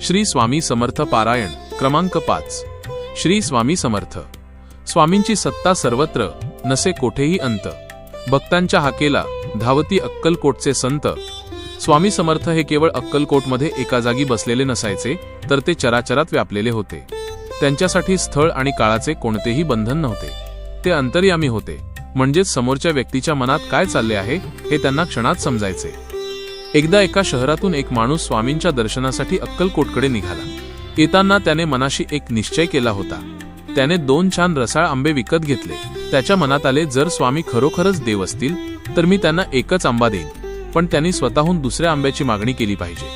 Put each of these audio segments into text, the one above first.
श्री स्वामी समर्थ पारायण क्रमांक 5। श्री स्वामी समर्थ। स्वामींची सत्ता सर्वत्र, नसे कोठेही अंत। भक्तांच्या हाकेला धावती अक्कलकोटचे संत। स्वामी समर्थ हे केवळ अक्कलकोटमध्ये एका जागी बसलेले नसायचे, तर ते चराचरात व्यापलेले होते। त्यांच्यासाठी स्थळ आणि काळाचे कोणतेही बंधन नव्हते। ते अंतर्यामी होते, म्हणजेच समोरच्या व्यक्तीच्या मनात काय चालले आहे हे त्यांना क्षणात समजायचे। एकदा एका शहरातून एक माणूस स्वामींच्या दर्शनासाठी अक्कलकोटकडे निघाला। येताना त्याने मनाशी एक निश्चय केला होता। त्याने 2 छान रसाळ आंबे विकत घेतले। त्याच्या मनात आले, जर स्वामी खरोखरच देव असतील तर मी त्यांना एकच आंबा देईन, पण त्यांनी स्वतःहून दुसऱ्या आंब्याची मागणी केली पाहिजे,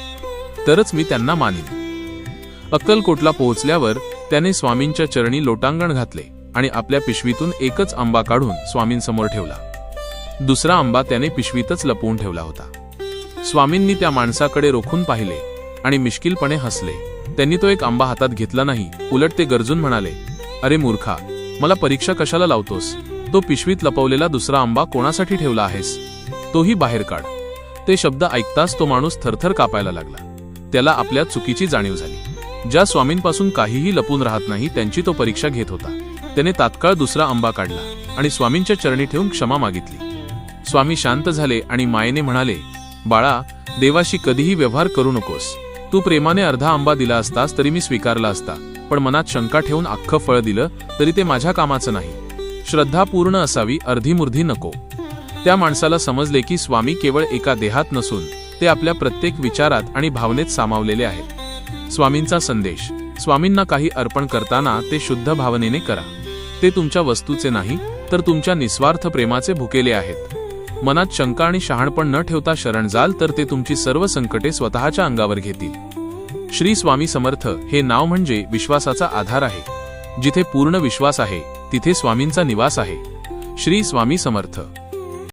तरच मी त्यांना मानीन। अक्कलकोटला पोहोचल्यावर त्याने स्वामींच्या चरणी लोटांगण घातले आणि आपल्या पिशवीतून एकच आंबा काढून स्वामींसमोर ठेवला। दुसरा आंबा त्याने पिशवीतच लपवून ठेवला होता। स्वामींनी त्या माणसाकडे रोखून पाहिले आणि मिश्किलपणे हसले। त्यांनी तो एक आंबा हातात घेतला नाही, उलट ते गरजून म्हणाले, अरे मूर्खा, मला परीक्षा कशाला लावतोस? तो पिशवीत लपवलेला दुसरा आंबा कोणासाठी ठेवला आहेस? तोही बाहेर काढ। ते शब्द ऐकताच तो माणूस थरथर कापायला लागला। त्याला आपल्या चुकीची जाणीव झाली। ज्या स्वामींपासून काहीही लपून राहत नाही त्यांची तो परीक्षा घेत होता। त्याने तात्काळ दुसरा आंबा काढला आणि स्वामींच्या चरणी ठेवून क्षमा मागितली। स्वामी शांत झाले आणि मायेने म्हणाले, बाळा, देवाशी कधीही व्यवहार करू नकोस। तू प्रेमाने अर्धा आंबा दिला असतास तरी मी स्वीकारला असता, पण मनात शंका ठेवून अख्खं फळ दिलं तरी ते माझ्या कामाचं नाही। श्रद्धा पूर्ण असावी, अर्धीमुर्धी नको। त्या माणसाला समजले की स्वामी केवळ एका देहात नसून ते आपल्या प्रत्येक विचारात आणि भावनेत सामावलेले आहेत। स्वामींचा संदेश: स्वामींना काही अर्पण करताना ते शुद्ध भावनेने करा। ते तुमच्या वस्तूचे नाही, तर तुमच्या निस्वार्थ प्रेमाचे भुकेले आहेत। मनात शंका आणि शहाणपण न ठेवता शरण जाल तर ते तुमची सर्व संकटे स्वतःच्या अंगावर घेतील। श्री स्वामी समर्थ हे नाव म्हणजे विश्वासाचा आधार आहे। जिथे पूर्ण विश्वास आहे तिथे स्वामींचा निवास आहे। श्री स्वामी समर्थ।